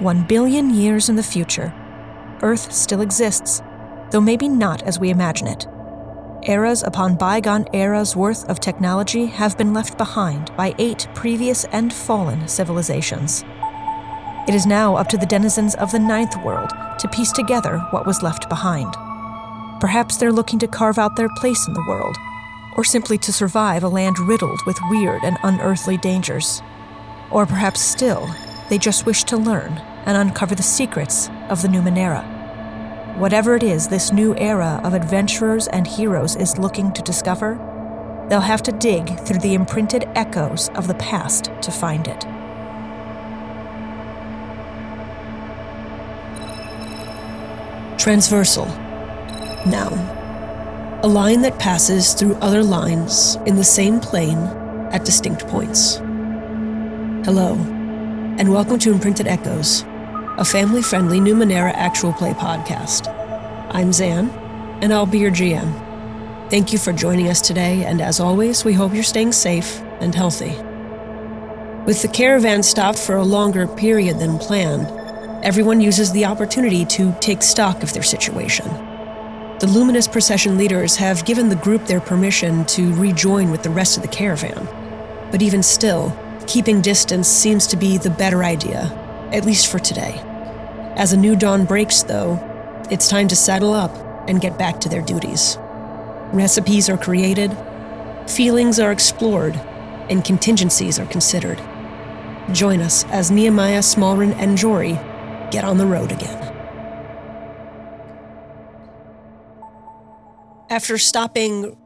1 billion years in the future, Earth still exists, though maybe not as we imagine it. Eras upon bygone eras worth of technology have been left behind by 8 previous and fallen civilizations. It is now up to the denizens of the 9th world to piece together what was left behind. Perhaps they're looking to carve out their place in the world, or simply to survive a land riddled with weird and unearthly dangers. Or perhaps still, they just wish to learn and uncover the secrets of the Numenera. Whatever it is this new era of adventurers and heroes is looking to discover, they'll have to dig through the imprinted echoes of the past to find it. Transversal. Noun. A line that passes through other lines in the same plane at distinct points. Hello, and welcome to Imprinted Echoes, a family-friendly Numenera actual play podcast. I'm Zan, and I'll be your GM. Thank you for joining us today, and as always, we hope you're staying safe and healthy. With the caravan stopped for a longer period than planned, everyone uses the opportunity to take stock of their situation. The Luminous Procession leaders have given the group their permission to rejoin with the rest of the caravan. But even still, keeping distance seems to be the better idea, at least for today. As a new dawn breaks, though, it's time to saddle up and get back to their duties. Recipes are created, feelings are explored, and contingencies are considered. Join us as Nehemiah, Smalren, and Jhori get on the road again. After stopping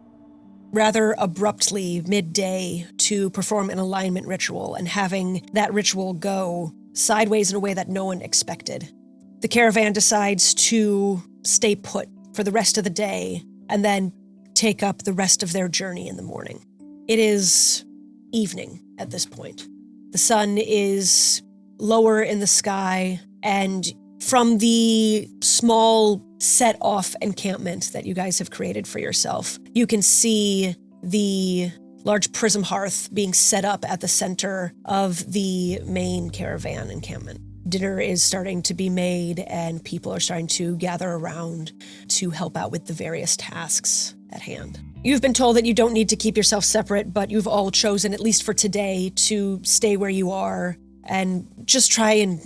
rather abruptly midday to perform an alignment ritual and having that ritual go sideways in a way that no one expected, the caravan decides to stay put for the rest of the day and then take up the rest of their journey in the morning. It is evening at this point. The sun is lower in the sky, and from the small set-off encampment that you guys have created for yourself, you can see the large prism hearth being set up at the center of the main caravan encampment. Dinner is starting to be made, and people are starting to gather around to help out with the various tasks at hand. You've been told that you don't need to keep yourself separate, but you've all chosen, at least for today, to stay where you are and just try and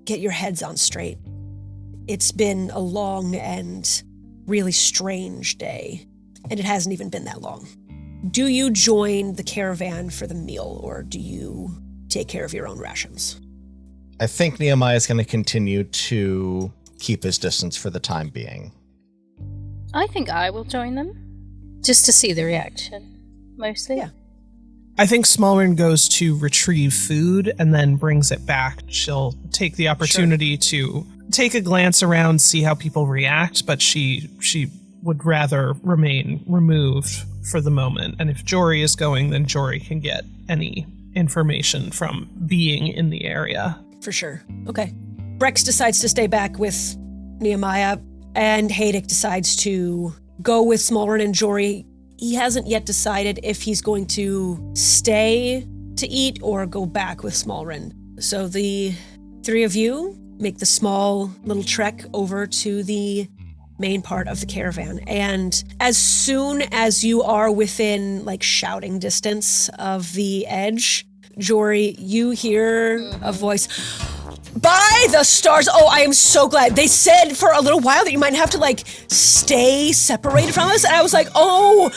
get your heads on straight. It's been a long and really strange day, and it hasn't even been that long. Do you join the caravan for the meal, or do you take care of your own rations? I think Nehemiah is going to continue to keep his distance for the time being. I think I will join them, just to see the reaction, mostly. Yeah. I think Smalren goes to retrieve food and then brings it back. She'll take the opportunity to take a glance around, see how people react, but she would rather remain removed for the moment. And if Jhori is going, then Jhori can get any information from being in the area. For sure. Okay. Brex decides to stay back with Nehemiah, and Haydick decides to go with Smalren and Jhori. He hasn't yet decided if he's going to stay to eat or go back with Smalren. So the three of you make the small little trek over to the main part of the caravan. And as soon as you are within shouting distance of the edge, Jhori, you hear a voice. By the stars! Oh, I am so glad. They said for a little while that you might have to stay separated from us, and I was like, oh,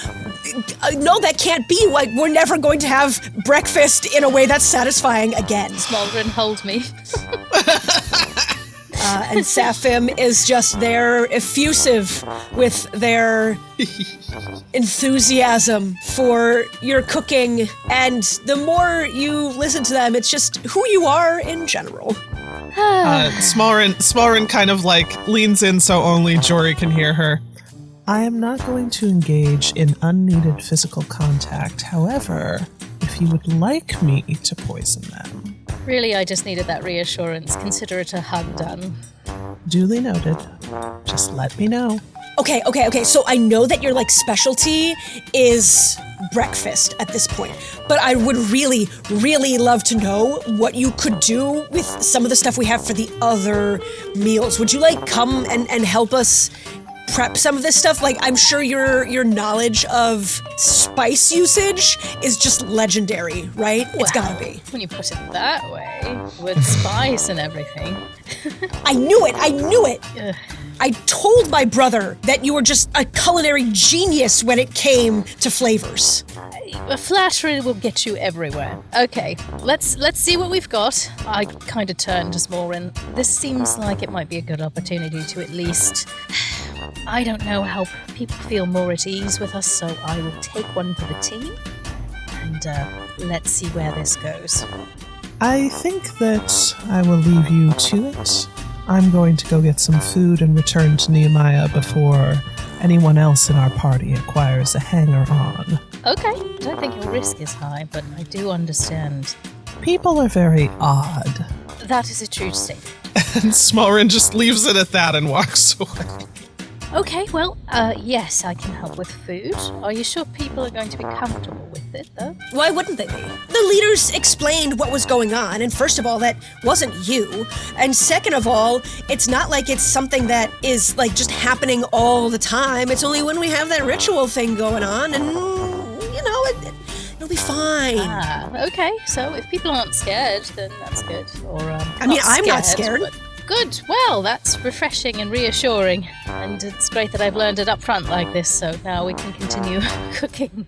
no, that can't be. We're never going to have breakfast in a way that's satisfying again. Smalren, hold me. And Safim is just there, effusive with their enthusiasm for your cooking, and the more you listen to them, it's just who you are in general. Smalren kind of leans in so only Jhori can hear her. I am not going to engage in unneeded physical contact. However, if you would like me to poison them. Really, I just needed that reassurance. Consider it a hug done. Duly noted. Just let me know. Okay. So I know that your specialty is breakfast at this point. But I would really, really love to know what you could do with some of the stuff we have for the other meals. Would you like come and help us prep some of this stuff? Like, I'm sure your knowledge of spice usage is just legendary, right? It's gotta be. When you put it that way, with spice and everything. I knew it! Ugh. I told my brother that you were just a culinary genius when it came to flavors. Flattery will get you everywhere. Okay, let's see what we've got. I kind of turned to Smalren. This seems like it might be a good opportunity to at least, I don't know, help people feel more at ease with us, so I will take one for the team, and let's see where this goes. I think that I will leave you to it. I'm going to go get some food and return to Nehemiah before anyone else in our party acquires a hanger-on. Okay, I don't think your risk is high, but I do understand. People are very odd. That is a true statement. And Smalren just leaves it at that and walks away. Okay, well, yes, I can help with food. Are you sure people are going to be comfortable with it, though? Why wouldn't they be? The leaders explained what was going on, and first of all, that wasn't you. And second of all, it's not like it's something that is, like, just happening all the time. It's only when we have that ritual thing going on, and, you know, it'll be fine. Ah, okay, so if people aren't scared, then that's good. Or, I mean, I'm not scared. But good, well, that's refreshing and reassuring. And it's great that I've learned it up front like this, so now we can continue cooking.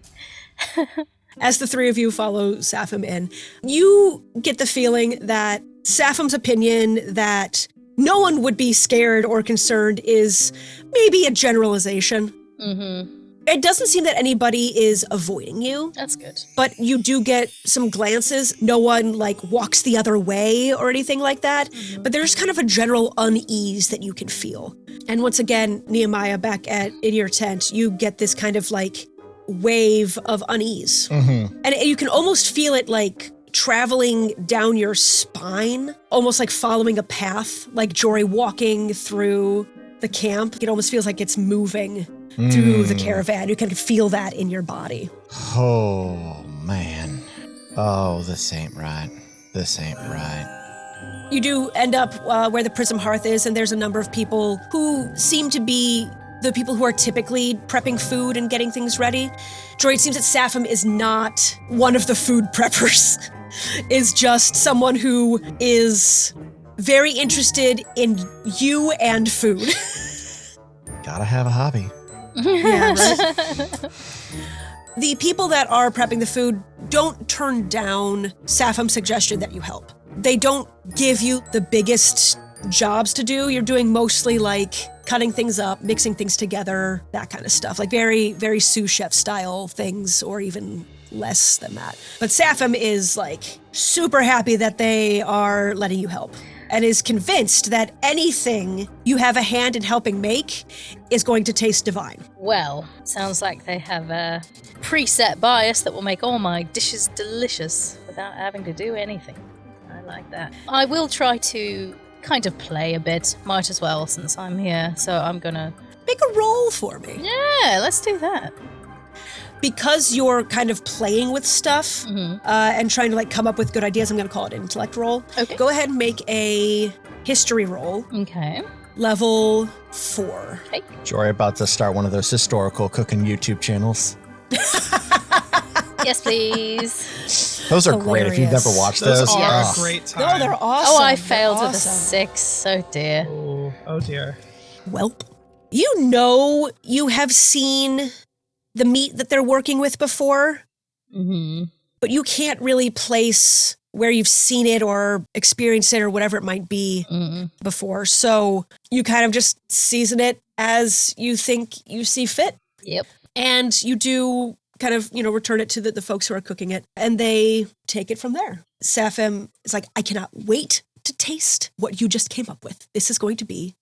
As the three of you follow Safam in, you get the feeling that Safam's opinion that no one would be scared or concerned is maybe a generalization. Mm-hmm. It doesn't seem that anybody is avoiding you. That's good. But you do get some glances. No one, like, walks the other way or anything like that. Mm-hmm. But there's kind of a general unease that you can feel. And once again, Nehemiah, back in your tent, you get this kind of, like, wave of unease. Mm-hmm. And you can almost feel it, like, traveling down your spine, almost like following a path, like Jhori walking through the camp. It almost feels like it's moving through the caravan. You can feel that in your body. Oh, man. Oh, this ain't right. This ain't right. You do end up where the Prism Hearth is, and there's a number of people who seem to be the people who are typically prepping food and getting things ready. Jhori, it seems that Safam is not one of the food preppers, is just someone who is very interested in you and food. Gotta have a hobby. Yeah, right? The people that are prepping the food don't turn down Safam's suggestion that you help. They don't give you the biggest jobs to do. You're doing mostly like cutting things up, mixing things together, that kind of stuff. Like very, very sous chef style things, or even less than that. But Safam is like super happy that they are letting you help, and is convinced that anything you have a hand in helping make is going to taste divine. Well, sounds like they have a preset bias that will make all my dishes delicious without having to do anything. I like that. I will try to kind of play a bit, might as well since I'm here, so I'm gonna... Make a roll for me. Yeah, let's do that. Because you're kind of playing with stuff and trying to like come up with good ideas, I'm going to call it an intellect roll. Okay. Go ahead and make a history roll. Okay. Level 4. Okay. Jhori about to start one of those historical cooking YouTube channels. Yes, please. Those are great if you've never watched those. Those are Oh. a great time. No, they're awesome. Oh, I They're failed with a awesome. 6. Oh, dear. Oh dear. Welp. You know you have seen the meat that they're working with before, but you can't really place where you've seen it or experienced it or whatever it might be before. So you kind of just season it as you think you see fit. Yep. And you do kind of, you know, return it to the folks who are cooking it, and they take it from there. Safam is like, I cannot wait to taste what you just came up with. This is going to be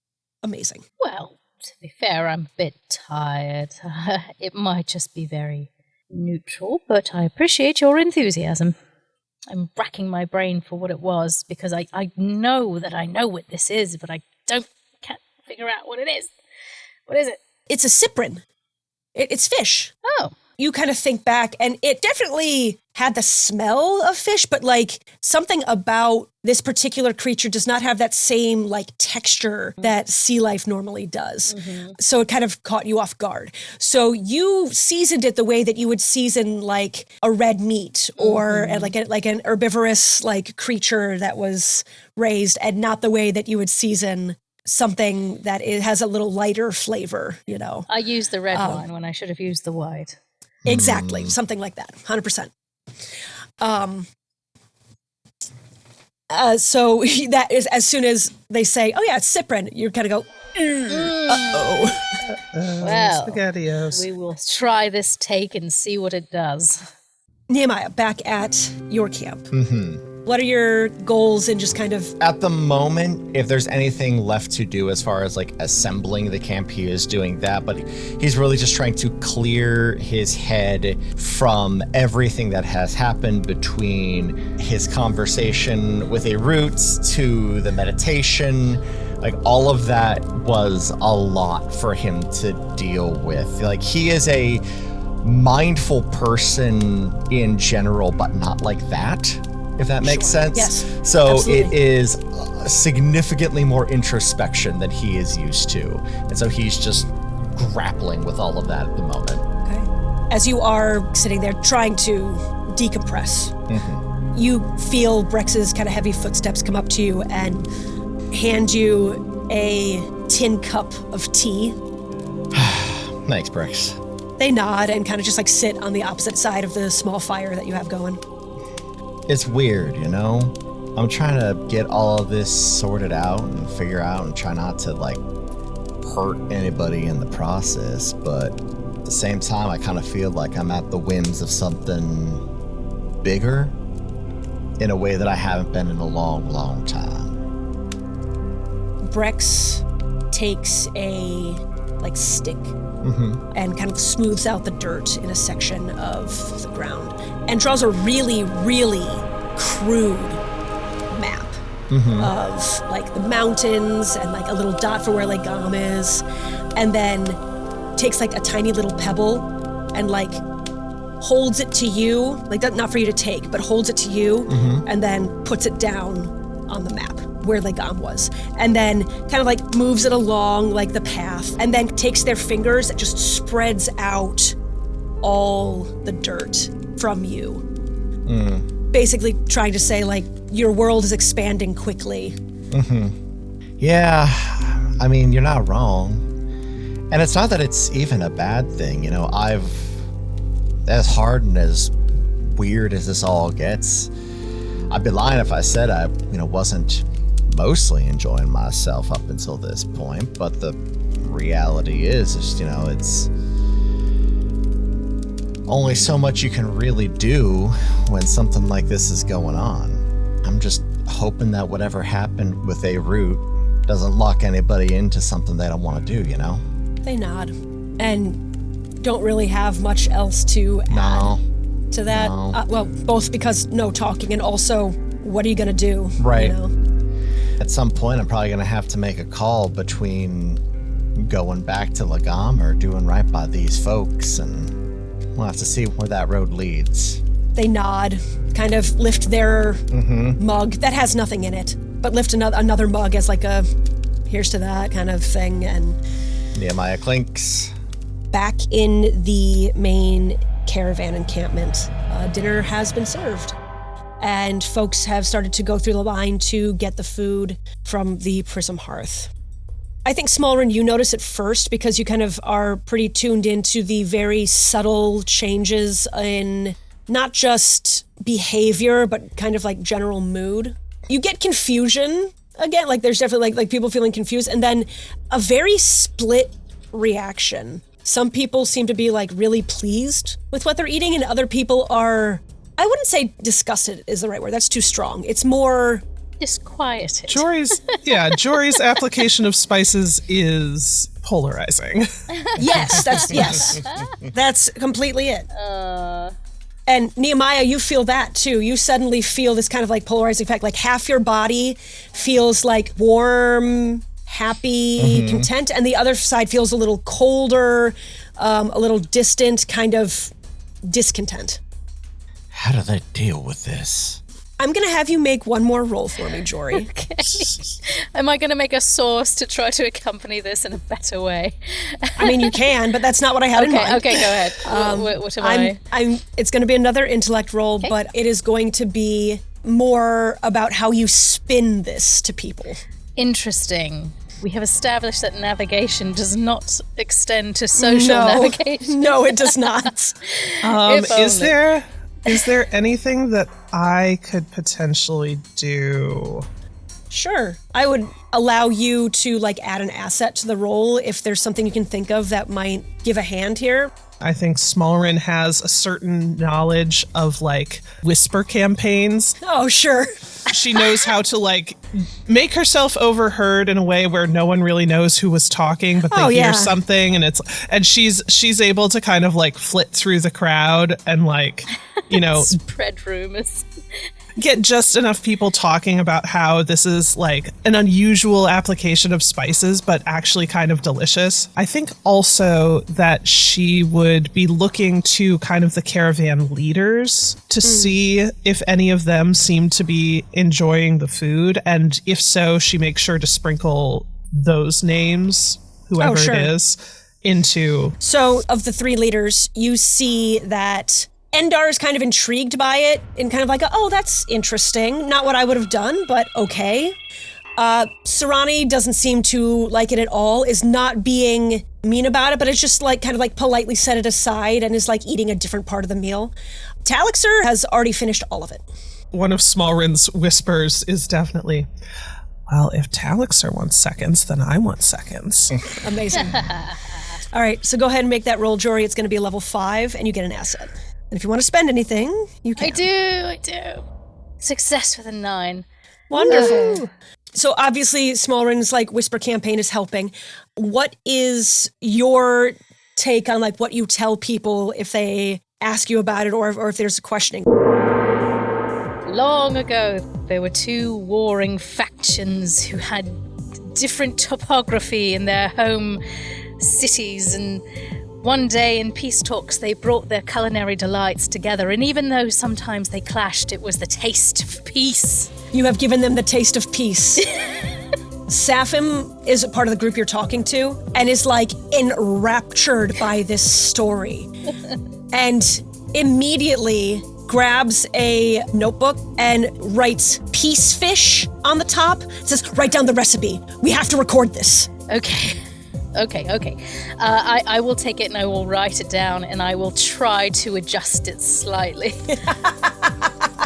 amazing. Well, to be fair, I'm a bit tired. It might just be very neutral, but I appreciate your enthusiasm. I'm racking my brain for what it was, because I know that I know what this is, but I can't figure out what it is. What is it? It's a cyprin. It's fish. Oh, you kind of think back, and it definitely had the smell of fish, but like something about this particular creature does not have that same like texture that sea life normally does. So it kind of caught you off guard. So you seasoned it the way that you would season like a red meat or like an herbivorous like creature that was raised, and not the way that you would season something that it has a little lighter flavor, you know. I used the red wine when I should have used the white. Exactly. Something like that. 100%. So that is, as soon as they say, oh yeah, it's Cyprin, you kind of go, uh-oh. Well, SpaghettiOs. we will try this take and see what it does. Nehemiah, back at your camp. What are your goals and just kind of... At the moment, if there's anything left to do as far as like assembling the camp, he is doing that, but he's really just trying to clear his head from everything that has happened between his conversation with a root to the meditation. Like all of that was a lot for him to deal with. Like he is a mindful person in general, but not like that. If that makes sense. Yes, so absolutely. It is significantly more introspection than he is used to. And so he's just grappling with all of that at the moment. Okay. As you are sitting there trying to decompress, you feel Brex's kind of heavy footsteps come up to you and hand you a tin cup of tea. Thanks, Brex. They nod and kind of just like sit on the opposite side of the small fire that you have going. It's weird, you know? I'm trying to get all of this sorted out and figure out and try not to like hurt anybody in the process, but at the same time, I kind of feel like I'm at the whims of something bigger in a way that I haven't been in a long, long time. Brex takes a like stick and kind of smooths out the dirt in a section of the ground and draws a really, really crude map of like the mountains and like a little dot for where Lake Gom is, and then takes like a tiny little pebble and like holds it to you, like not for you to take, but holds it to you and then puts it down on the map where Lake Gom was, and then kind of like moves it along like the path, and then takes their fingers and just spreads out all the dirt from you. Basically trying to say like your world is expanding quickly. Yeah, I mean, you're not wrong. And it's not that it's even a bad thing, you know. As hard and as weird as this all gets, I'd be lying if I said I, wasn't mostly enjoying myself up until this point. But the reality is, it's only so much you can really do when something like this is going on. I'm just hoping that whatever happened with a root doesn't lock anybody into something they don't want to do, you know? They nod and don't really have much else to add to that. No. Well, both because no talking and also what are you going to do? Right. You know? At some point, I'm probably going to have to make a call between going back to Lagom or doing right by these folks, and we'll have to see where that road leads. They nod, kind of lift their mug that has nothing in it, but lift another mug as like a here's to that kind of thing, and Nehemiah clinks. Back in the main caravan encampment, dinner has been served, and folks have started to go through the line to get the food from the Prism Hearth. I think, Smalren, you notice it first because you kind of are pretty tuned into the very subtle changes in not just behavior, but kind of like general mood. You get confusion again, like there's definitely like people feeling confused, and then a very split reaction. Some people seem to be like really pleased with what they're eating, and other people are, I wouldn't say disgusted is the right word. That's too strong. It's more disquieted. Jhori's application of spices is polarizing. Yes. That's completely it. And Nehemiah, you feel that too. You suddenly feel this kind of like polarizing effect, like half your body feels like warm, happy, content, and the other side feels a little colder, a little distant, kind of discontent. How do they deal with this? I'm going to have you make one more roll for me, Jhori. Okay. Am I going to make a sauce to try to accompany this in a better way? I mean, you can, but that's not what I had in mind. Okay, go ahead. What am I? It's going to be another intellect roll, but it is going to be more about how you spin this to people. Interesting. We have established that navigation does not extend to social navigation. No, it does not. Is there anything that I could potentially do? Sure. I would allow you to add an asset to the roll if there's something you can think of that might give a hand here. I think Smalren has a certain knowledge of whisper campaigns. Oh, sure. She knows how to make herself overheard in a way where no one really knows who was talking, but they hear something, and she's able to kind of flit through the crowd and spread rumors. Get just enough people talking about how this is an unusual application of spices, but actually kind of delicious. I think also that she would be looking to kind of the caravan leaders to see if any of them seem to be enjoying the food. And if so, she makes sure to sprinkle those names, whoever it is, into. So of the three leaders, you see that Endar is kind of intrigued by it and kind of oh, that's interesting. Not what I would have done, but okay. Sarani doesn't seem to like it at all, is not being mean about it, but it's just kind of politely set it aside and is eating a different part of the meal. Talixer has already finished all of it. One of Smalren's whispers is definitely, well, if Talixer wants seconds, then I want seconds. Amazing. All right, so go ahead and make that roll, Jhori. It's going to be a level 5, and you get an asset. And if you want to spend anything, you can. I do. Success with a 9. Wonderful. So obviously, Smalren's whisper campaign is helping. What is your take on what you tell people if they ask you about it, or if there's a questioning? Long ago, there were 2 warring factions who had different topography in their home cities, and one day in peace talks, they brought their culinary delights together, and even though sometimes they clashed, it was the taste of peace. You have given them the taste of peace. Safim is a part of the group you're talking to, and is enraptured by this story. And immediately grabs a notebook and writes peace fish on the top. It says, write down the recipe. We have to record this. Okay. I will take it and I will write it down, and I will try to adjust it slightly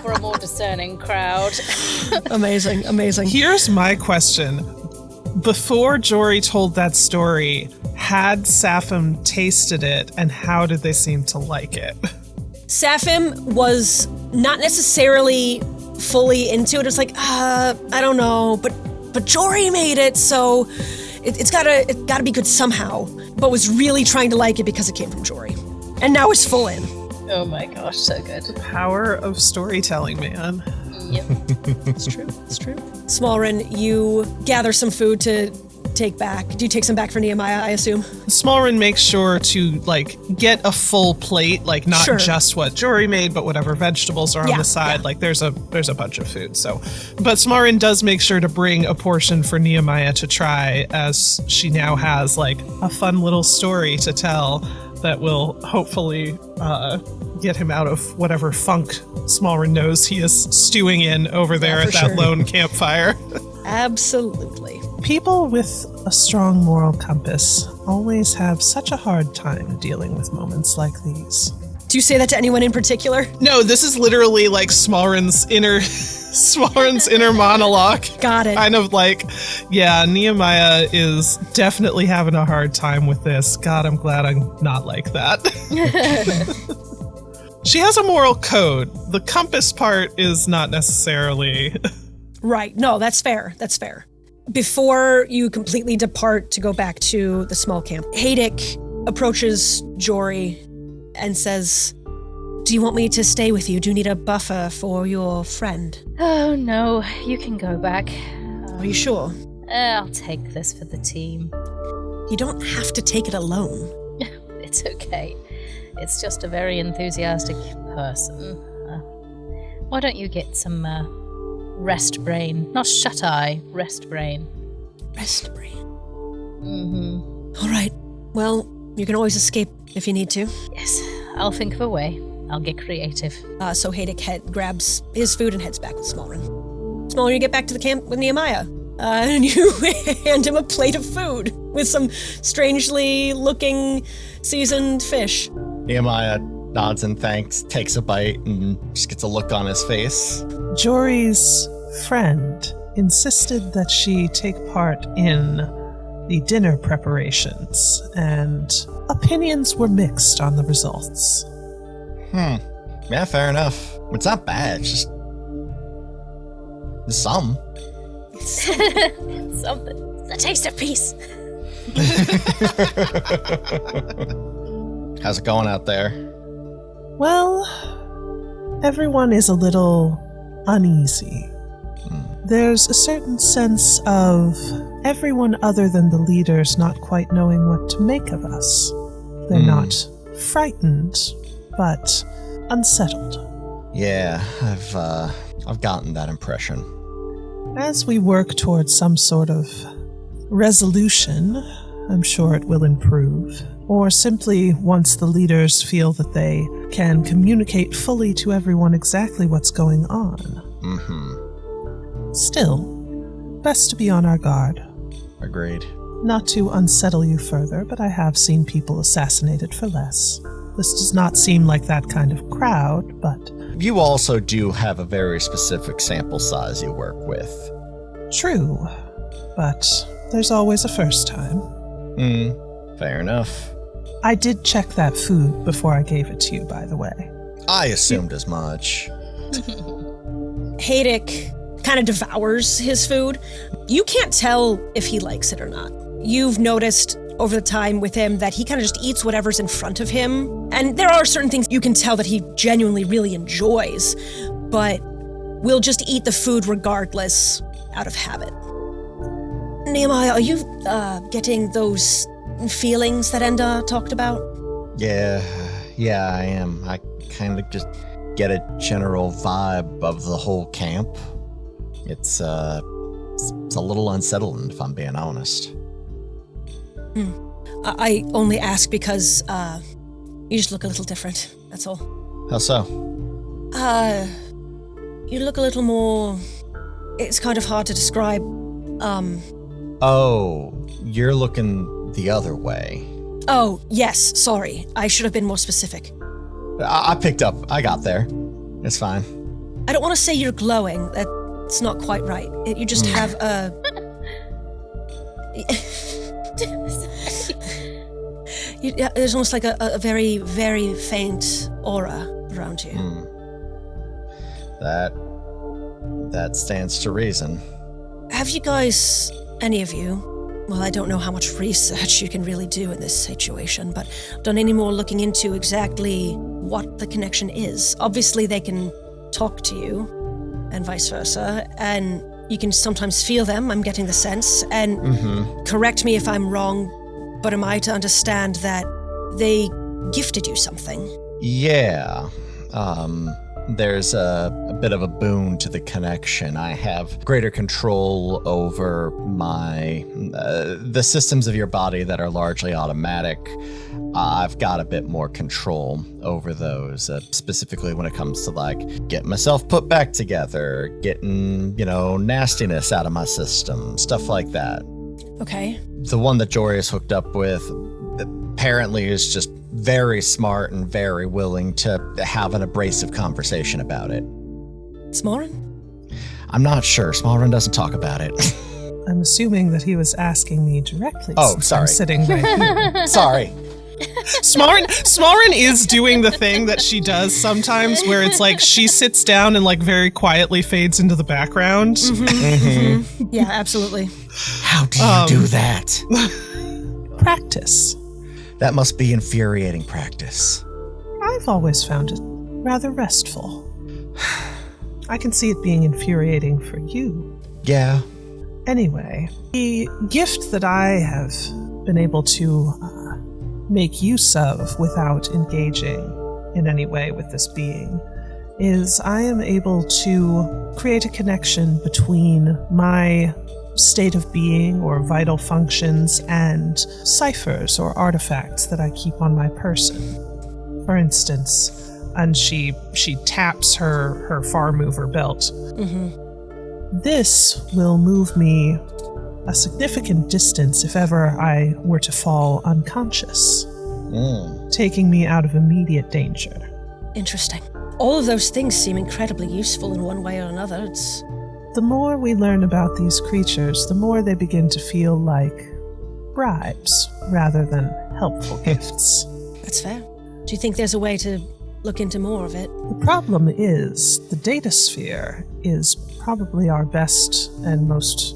for a more discerning crowd. Amazing. Here's my question. Before Jhori told that story, had Safim tasted it, and how did they seem to like it? Safim was not necessarily fully into it. It's I don't know, but Jhori made it, so it's gotta be good somehow. But was really trying to like it because it came from Jhori, and now it's full in. Oh my gosh, so good. The power of storytelling, man. Yep. It's true. Smalren, you gather some food to take back. Do you take some back for Nehemiah, I assume? Smalren makes sure to get a full plate, not just what Jhori made, but whatever vegetables are on the side. Yeah. There's a bunch of food. So, but Smalren does make sure to bring a portion for Nehemiah to try, as she now has a fun little story to tell that will hopefully get him out of whatever funk Smalren knows he is stewing in over there at that lone campfire. Absolutely. People with a strong moral compass always have such a hard time dealing with moments like these. Do you say that to anyone in particular? No, this is literally Smalren's inner monologue. Got it. Kind of Nehemiah is definitely having a hard time with this. God, I'm glad I'm not like that. She has a moral code. The compass part is not necessarily... Right. No, that's fair. Before you completely depart to go back to the small camp, Haydick approaches Jhori and says, do you want me to stay with you? Do you need a buffer for your friend? Oh no, you can go back. Are you sure? I'll take this for the team. You don't have to take it alone. It's okay. It's just a very enthusiastic person. Why don't you get some rest brain? Not shut eye, rest brain. Rest brain. Mm-hmm. All right. Well, you can always escape if you need to. Yes, I'll think of a way. I'll get creative. So Haydick grabs his food and heads back with Smalren. Smalren, you get back to the camp with Nehemiah. And you hand him a plate of food with some strangely looking seasoned fish. Nehemiah nods and thanks, takes a bite, and just gets a look on his face. Jhori's friend insisted that she take part in the dinner preparations, and opinions were mixed on the results. Yeah, fair enough. It's not bad, it's just some. Something. The taste of peace. How's it going out there? Well, everyone is a little uneasy. There's a certain sense of everyone other than the leaders not quite knowing what to make of us. They're not frightened, but unsettled. Yeah, I've gotten that impression. As we work towards some sort of resolution, I'm sure it will improve. Or simply once the leaders feel that they can communicate fully to everyone exactly what's going on. Mm-hmm. Still, best to be on our guard. Agreed. Not to unsettle you further, but I have seen people assassinated for less. This does not seem like that kind of crowd, but... You also do have a very specific sample size you work with. True, but there's always a first time. Fair enough. I did check that food before I gave it to you, by the way. I assumed as much. Haydick kind of devours his food. You can't tell if he likes it or not. You've noticed over the time with him that he kind of just eats whatever's in front of him. And there are certain things you can tell that he genuinely really enjoys, but will just eat the food regardless out of habit. Nehemiah, are you getting those feelings that Enda talked about? Yeah, I am. I kind of just get a general vibe of the whole camp. It's a little unsettling, if I'm being honest. I only ask because you just look a little different, that's all. How so? You look a little more... It's kind of hard to describe. Oh, you're looking the other way. Oh, yes, sorry. I should have been more specific. I picked up. I got there. It's fine. I don't want to say you're glowing. That's not quite right. You just have a... There's almost like a very, very faint aura around you. That stands to reason. Have you guys, any of you, well, I don't know how much research you can really do in this situation, but done any more looking into exactly what the connection is? Obviously, they can talk to you, and vice versa, and you can sometimes feel them, I'm getting the sense, and correct me if I'm wrong, but am I to understand that they gifted you something? Yeah. There's a bit of a boon to the connection. I have greater control over the systems of your body that are largely automatic. I've got a bit more control over those, specifically when it comes to like getting myself put back together, getting, nastiness out of my system, stuff like that. Okay. The one that Jhori is hooked up with apparently is just very smart and very willing to have an abrasive conversation about it. Smalren? I'm not sure. Smalren doesn't talk about it. I'm assuming that he was asking me directly. Oh, since sorry. I'm sitting right here. Sorry. Smalren is doing the thing that she does sometimes where it's like she sits down and like very quietly fades into the background. Yeah, absolutely. How do you do that? Practice. That must be infuriating practice. I've always found it rather restful. I can see it being infuriating for you. Yeah. Anyway, the gift that I have been able to make use of without engaging in any way with this being is I am able to create a connection between my state of being or vital functions and ciphers or artifacts that I keep on my person. For instance, and she taps her far mover belt. This will move me a significant distance if ever I were to fall unconscious, taking me out of immediate danger. Interesting. All of those things seem incredibly useful in one way or another. The more we learn about these creatures, the more they begin to feel like bribes rather than helpful gifts. That's fair. Do you think there's a way to look into more of it? The problem is the data sphere is probably our best and most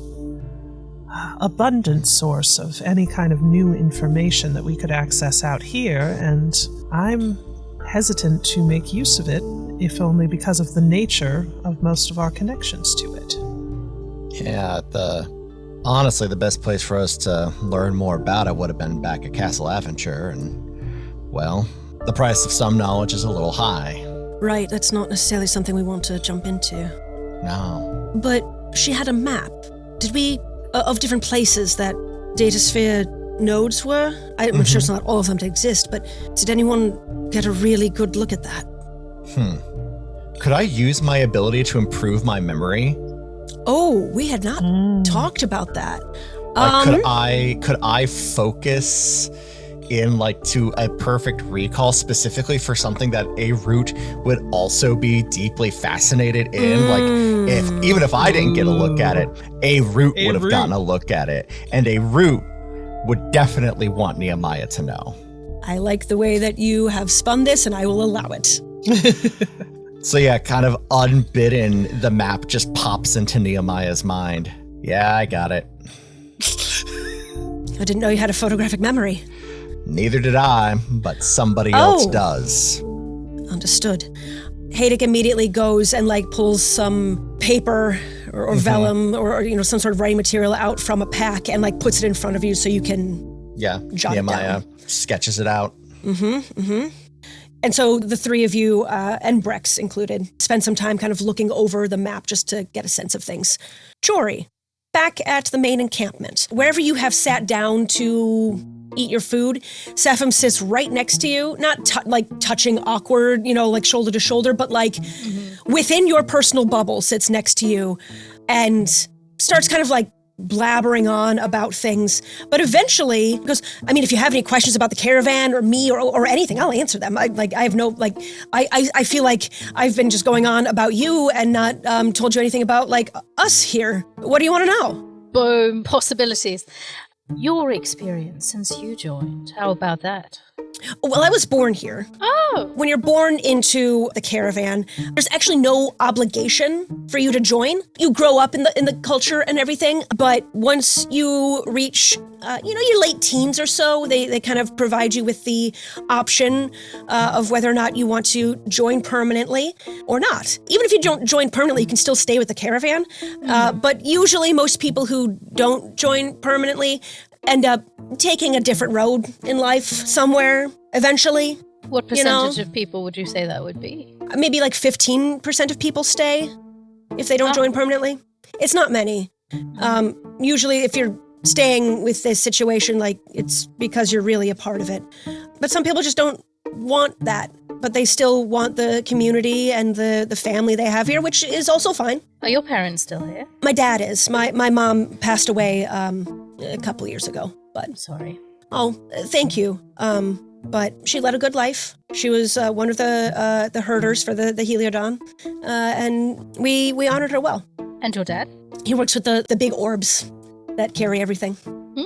abundant source of any kind of new information that we could access out here, and I'm hesitant to make use of it, if only because of the nature of most of our connections to it. Yeah, honestly, the best place for us to learn more about it would have been back at Castle Aventure, and, well, the price of some knowledge is a little high. Right, that's not necessarily something we want to jump into. No. But she had a map. Did we, of different places that datasphere nodes were? I'm sure it's not all of them to exist, but did anyone get a really good look at that? Could I use my ability to improve my memory? Oh, we had not talked about that. Could I focus in to a perfect recall specifically for something that a root would also be deeply fascinated in? Even if I didn't get a look at it, a root would have gotten a look at it, and a root would definitely want Nehemiah to know. I like the way that you have spun this, and I will allow it. So yeah, kind of unbidden, the map just pops into Nehemiah's mind. Yeah, I got it. I didn't know you had a photographic memory. Neither did I, but somebody else does. Understood. Haydick immediately goes and pulls some paper or vellum or some sort of writing material out from a pack and puts it in front of you so you can jot Nehemiah it down. Sketches it out. And so the three of you, and Brex included, spend some time kind of looking over the map just to get a sense of things. Jhori, back at the main encampment, wherever you have sat down to eat your food, Sepham sits right next to you, not touching awkward, shoulder to shoulder, but within your personal bubble sits next to you and starts kind of blabbering on about things, but eventually goes, if you have any questions about the caravan or me or anything, I'll answer them. I have no, I feel like I've been just going on about you and not told you anything about us here. What do you want to know? Boom, possibilities. Your experience since you joined, how about that? Well, I was born here. Oh. When you're born into the caravan, there's actually no obligation for you to join. You grow up in the culture and everything, but once you reach, your late teens or so, they kind of provide you with the option of whether or not you want to join permanently or not. Even if you don't join permanently, you can still stay with the caravan. But usually most people who don't join permanently end up taking a different road in life somewhere eventually. What percentage of people would you say that would be? Maybe 15% of people stay if they don't join permanently. It's not many. Usually if you're staying with this situation, it's because you're really a part of it. But some people just don't want that, but they still want the community and the family they have here, which is also fine. Are your parents still here? My dad is. My mom passed away a couple years ago, but... I'm sorry. Oh, thank you. But she led a good life. She was one of the herders for the Heliodon, and we honored her well. And your dad? He works with the big orbs that carry everything. They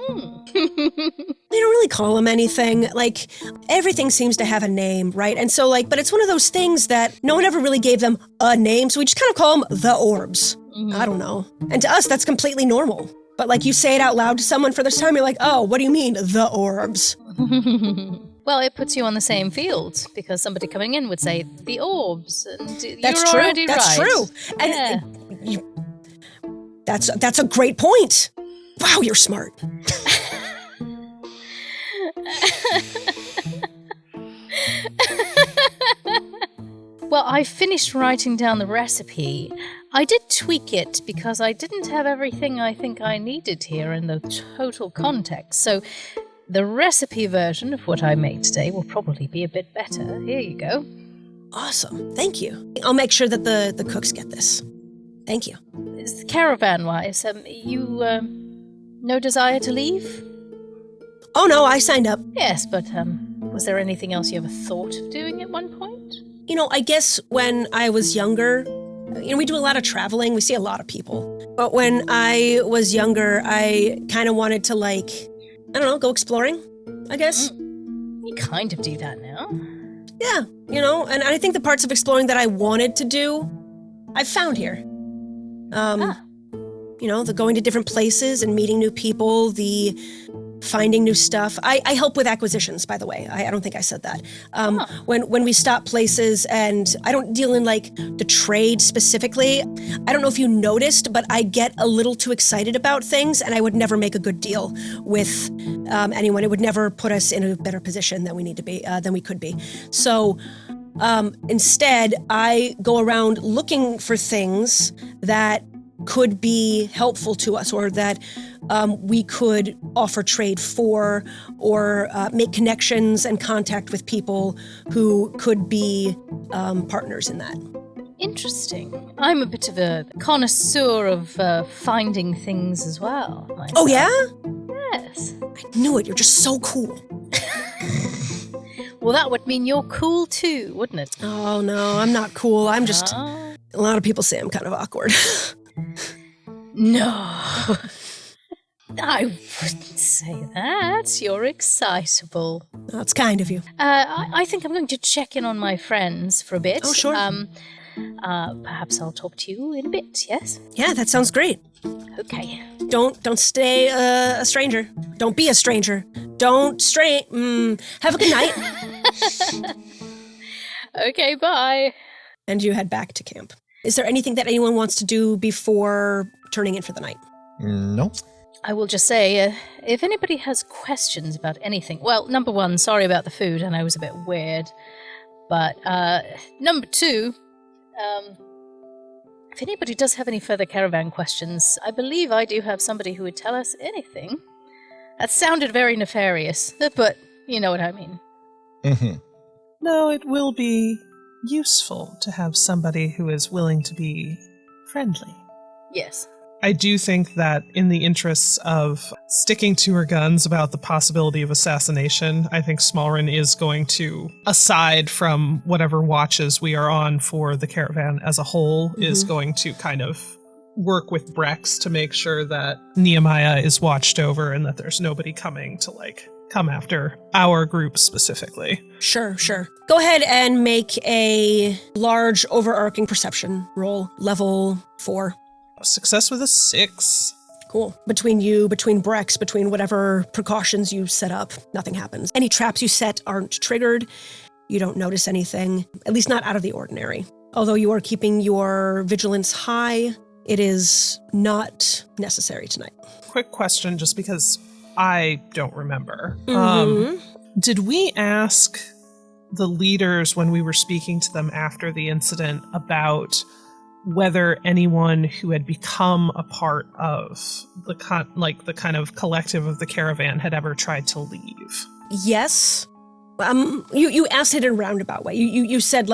don't really call him anything. Everything seems to have a name, right? And so, but it's one of those things that no one ever really gave them a name, so we just kind of call them the orbs. I don't know. And to us, that's completely normal. But you say it out loud to someone for the first time, you're like, oh, what do you mean, the orbs? Well, it puts you on the same field because somebody coming in would say the orbs, and that's you're true. already That's right. true. And that's a great point. Wow, you're smart. Well, I finished writing down the recipe. I did tweak it because I didn't have everything I think I needed here in the total context. So the recipe version of what I made today will probably be a bit better. Here you go. Awesome. Thank you. I'll make sure that the cooks get this. Thank you. Caravan-wise, no desire to leave? Oh, no, I signed up. Yes, but was there anything else you ever thought of doing at one point? I guess when I was younger, we do a lot of traveling. We see a lot of people. But when I was younger, I kind of wanted to, go exploring, I guess. You kind of do that now. Yeah, and I think the parts of exploring that I wanted to do, I've found here. The going to different places and meeting new people, the finding new stuff. I help with acquisitions, by the way. I don't think I said that. When we stop places, and I don't deal in the trade specifically. I don't know if you noticed, but I get a little too excited about things, and I would never make a good deal with anyone. It would never put us in a better position than we need to be, than we could be. So instead, I go around looking for things that could be helpful to us, or that we could offer trade for, or make connections and contact with people who could be partners in that. Interesting. I'm a bit of a connoisseur of finding things as well, myself. Oh, yeah? Yes. I knew it. You're just so cool. Well, that would mean you're cool too, wouldn't it? Oh, no, I'm not cool. I'm just... A lot of people say I'm kind of awkward. No. I wouldn't say that. You're excitable. That's kind of you. I think I'm going to check in on my friends for a bit. Oh, sure. Perhaps I'll talk to you in a bit, yes? Yeah, that sounds great. Okay. Don't stay a stranger. Don't be a stranger. Don't have a good night. Okay, bye. And you head back to camp. Is there anything that anyone wants to do before turning in for the night? No. I will just say, if anybody has questions about anything, well, number one, sorry about the food, and I was a bit weird. But number two, if anybody does have any further caravan questions, I believe I do have somebody who would tell us anything. That sounded very nefarious, but you know what I mean. Mm-hmm. No, it will be useful to have somebody who is willing to be friendly. Yes. I do think that in the interests of sticking to her guns about the possibility of assassination, I think Smalren is going to, aside from whatever watches we are on for the caravan as a whole, is going to kind of work with Brex to make sure that Nehemiah is watched over and that there's nobody coming to come after our group specifically. Sure. Go ahead and make a large overarching perception roll, level 4. A success with a 6. Cool. Between Brex, between whatever precautions you set up, nothing happens. Any traps you set aren't triggered. You don't notice anything, at least not out of the ordinary. Although you are keeping your vigilance high, it is not necessary tonight. Quick question, just because I don't remember. Mm-hmm. Did we ask the leaders when we were speaking to them after the incident about whether anyone who had become a part of the kind of collective of the caravan had ever tried to leave? Yes. You asked it in a roundabout way. You said,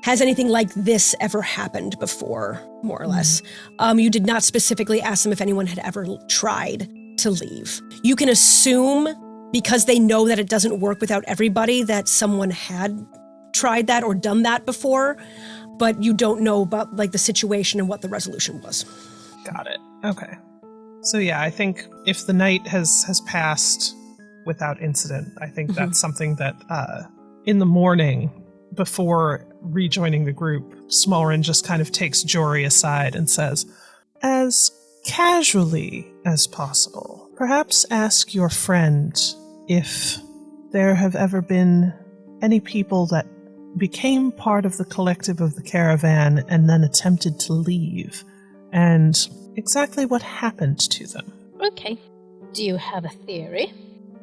has anything like this ever happened before, more or less? You did not specifically ask them if anyone had ever tried to leave. You can assume, because they know that it doesn't work without everybody, that someone had tried that or done that before, but you don't know about the situation and what the resolution was. Got it. Okay. So yeah, I think if the night has passed without incident, I think that's something that in the morning before rejoining the group, Smalren just kind of takes Jhori aside and says, as casually as possible, perhaps ask your friend if there have ever been any people that became part of the collective of the caravan and then attempted to leave, and exactly what happened to them. Okay. Do you have a theory?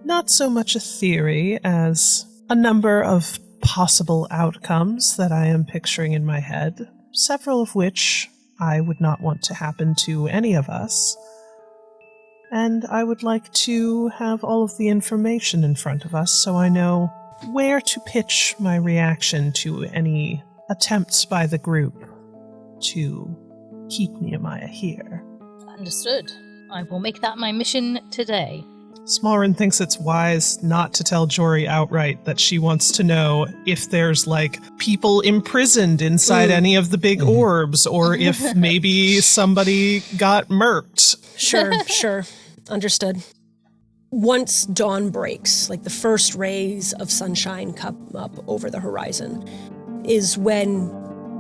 Not so much a theory as a number of possible outcomes that I am picturing in my head, several of which I would not want to happen to any of us. And I would like to have all of the information in front of us so I know where to pitch my reaction to any attempts by the group to keep Nehemiah here. Understood. I will make that my mission today. Smalren thinks it's wise not to tell Jhori outright that she wants to know if there's, people imprisoned inside any of the big orbs, or if maybe somebody got murked. Sure. Understood. Once dawn breaks, the first rays of sunshine come up over the horizon, is when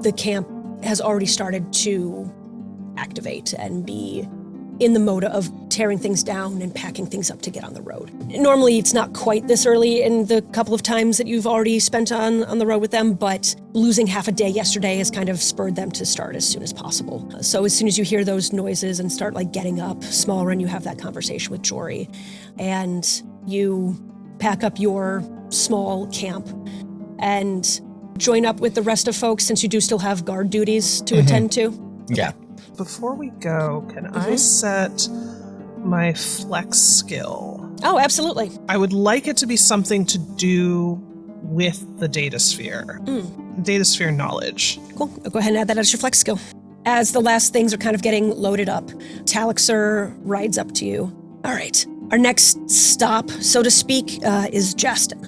the camp has already started to activate and be in the mode of tearing things down and packing things up to get on the road. Normally, it's not quite this early in the couple of times that you've already spent on the road with them, but losing half a day yesterday has kind of spurred them to start as soon as possible. So as soon as you hear those noises and start getting up, Smalren, you have that conversation with Jhori, and you pack up your small camp and join up with the rest of folks, since you do still have guard duties to attend to. Yeah. Before we go, can I set my flex skill? Oh, absolutely. I would like it to be something to do with the data sphere. Data sphere knowledge. Cool. I'll go ahead and add that as your flex skill. As the last things are kind of getting loaded up, Talixer rides up to you. All right. Our next stop, so to speak, is Justin.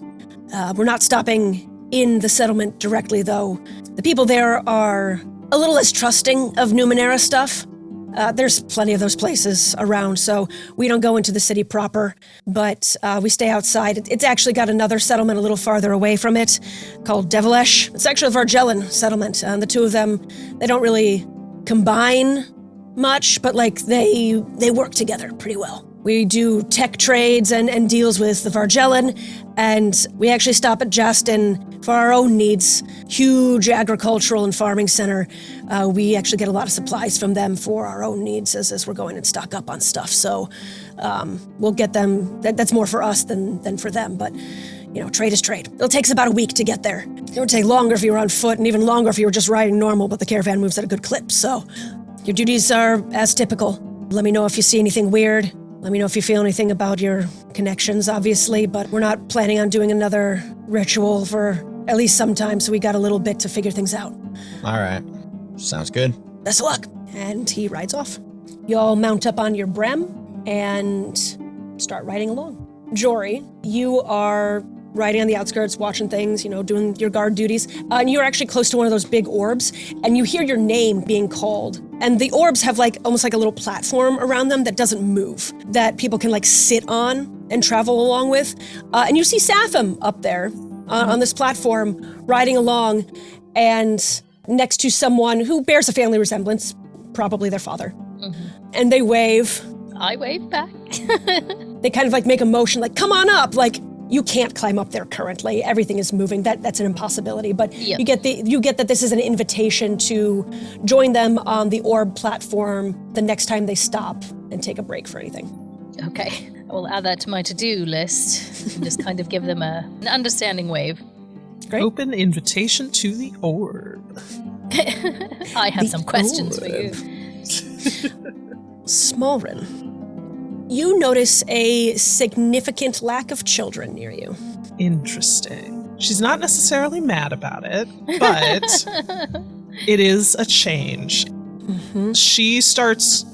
We're not stopping in the settlement directly, though. The people there are a little less trusting of Numenera stuff. There's plenty of those places around, so we don't go into the city proper, but we stay outside. It's actually got another settlement a little farther away from it called Devilish. It's actually a Vargellan settlement. The two of them, they don't really combine much, but they work together pretty well. We do tech trades and deals with the Vargellan, and we actually stop at Justin for our own needs. Huge agricultural and farming center. We actually get a lot of supplies from them for our own needs as we're going and stock up on stuff. So we'll get them. That's more for us than for them, but trade is trade. It takes about a week to get there. It would take longer if you were on foot, and even longer if you were just riding normal, but the caravan moves at a good clip. So your duties are as typical. Let me know if you see anything weird. Let me know if you feel anything about your connections, obviously, but we're not planning on doing another ritual for at least some time, so we got a little bit to figure things out. All right. Sounds good. Best of luck. And he rides off. You all mount up on your brem and start riding along. Jhori, you are riding on the outskirts, watching things, doing your guard duties. And you're actually close to one of those big orbs, and you hear your name being called. And the orbs have almost like a little platform around them that doesn't move, that people can sit on and travel along with. And you see Satham up there on this platform riding along, and next to someone who bears a family resemblance, probably their father. Mm-hmm. And they wave. I wave back. They kind of make a motion, come on up, you can't climb up there currently. Everything is moving. That's an impossibility. But yep. You get that this is an invitation to join them on the orb platform the next time they stop and take a break for anything. Okay, I will add that to my to-do list and just kind of give them an understanding wave. Great. Open invitation to the orb. I have some questions for you. Smalren. You notice a significant lack of children near you. Interesting. She's not necessarily mad about it, but it is a change. Mm-hmm. She starts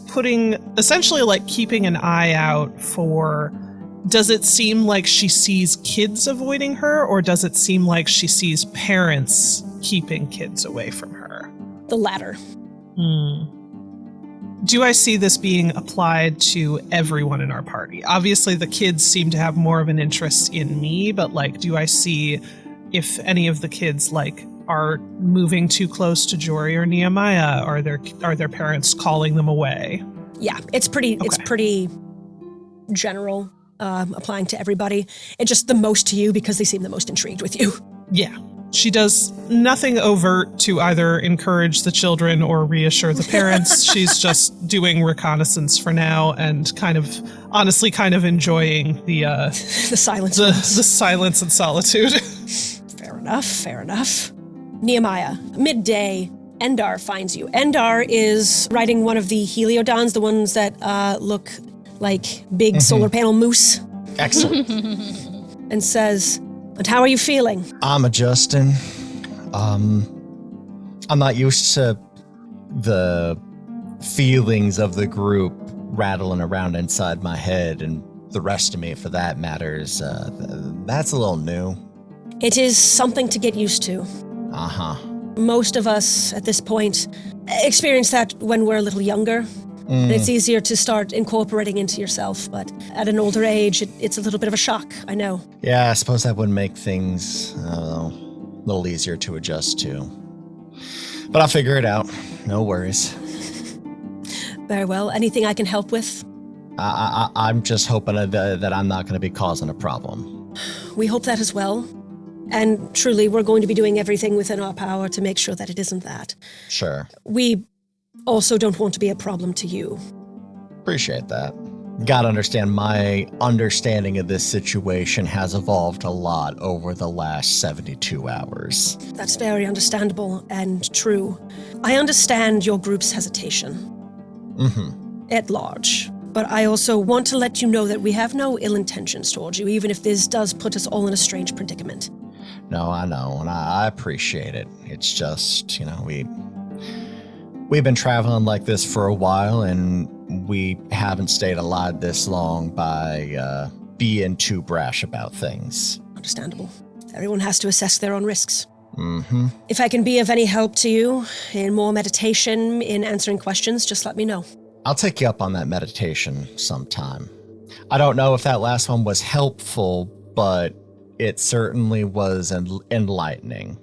essentially keeping an eye out for, does it seem like she sees kids avoiding her, or does it seem like she sees parents keeping kids away from her? The latter. Do I see this being applied to everyone in our party? Obviously, the kids seem to have more of an interest in me, but do I see if any of the kids are moving too close to Jhori or Nehemiah? Are their parents calling them away? Yeah, it's pretty general, applying to everybody. It's just the most to you because they seem the most intrigued with you. Yeah. She does nothing overt to either encourage the children or reassure the parents. She's just doing reconnaissance for now and honestly enjoying the silence. The silence and solitude. Fair enough. Nehemiah, midday, Endar finds you. Endar is riding one of the heliodons, the ones that look like big solar panel moose. Excellent. And says, "And how are you feeling?" I'm adjusting. I'm not used to the feelings of the group rattling around inside my head, and the rest of me, for that matters. That's a little new. It is something to get used to. Uh-huh. Most of us at this point experience that when we're a little younger. And it's easier to start incorporating into yourself, but at an older age, it's a little bit of a shock, I know. Yeah, I suppose that would make things a little easier to adjust to. But I'll figure it out. No worries. Very well. Anything I can help with? I'm just hoping that I'm not going to be causing a problem. We hope that as well. And truly, we're going to be doing everything within our power to make sure that it isn't that. Sure. We also don't want to be a problem to you. Appreciate that. Gotta understand, my understanding of this situation has evolved a lot over the last 72 hours. That's very understandable and true. I understand your group's hesitation. At large. But I also want to let you know that we have no ill intentions towards you, even if this does put us all in a strange predicament. No, I know, and I appreciate it. It's just, we've been traveling like this for a while, and we haven't stayed alive this long by being too brash about things. Understandable. Everyone has to assess their own risks. If I can be of any help to you, in more meditation, in answering questions, just let me know. I'll take you up on that meditation sometime. I don't know if that last one was helpful, but it certainly was enlightening.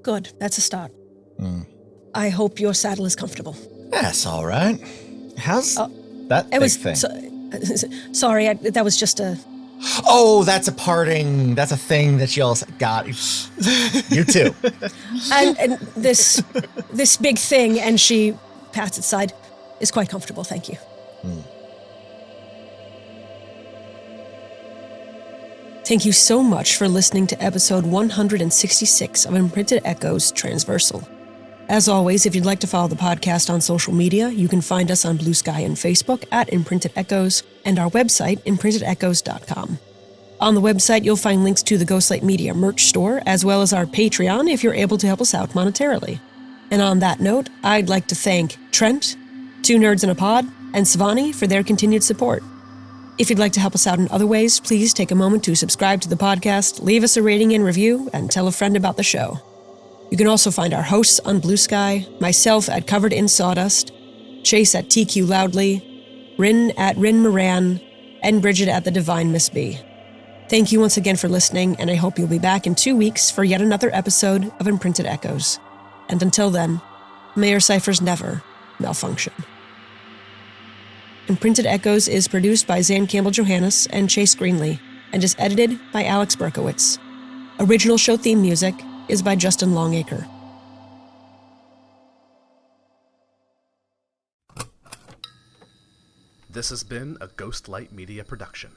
Good. That's a start. I hope your saddle is comfortable. That's all right. How's that big thing? Sorry, that was just a... Oh, that's a thing that y'all got. You too. and this big thing, and she pats its side, is quite comfortable, thank you. Thank you so much for listening to episode 166 of Imprinted Echoes Transversal. As always, if you'd like to follow the podcast on social media, you can find us on Blue Sky and Facebook at Imprinted Echoes and our website, imprintedechoes.com. On the website, you'll find links to the Ghostlight Media merch store, as well as our Patreon if you're able to help us out monetarily. And on that note, I'd like to thank Trent, Two Nerds in a Pod, and Svani for their continued support. If you'd like to help us out in other ways, please take a moment to subscribe to the podcast, leave us a rating and review, and tell a friend about the show. You can also find our hosts on Blue Sky, myself at Covered in Sawdust, Chase at TQ Loudly, Rin at Rin Moran, and Bridget at The Divine Miss B. Thank you once again for listening, and I hope you'll be back in 2 weeks for yet another episode of Imprinted Echoes. And until then, may your ciphers never malfunction. Imprinted Echoes is produced by Zan Campbell-Johannes and Chase Greenlee, and is edited by Alex Berkowitz. Original show theme music is by Justin Longacre. This has been a Ghostlight Media production.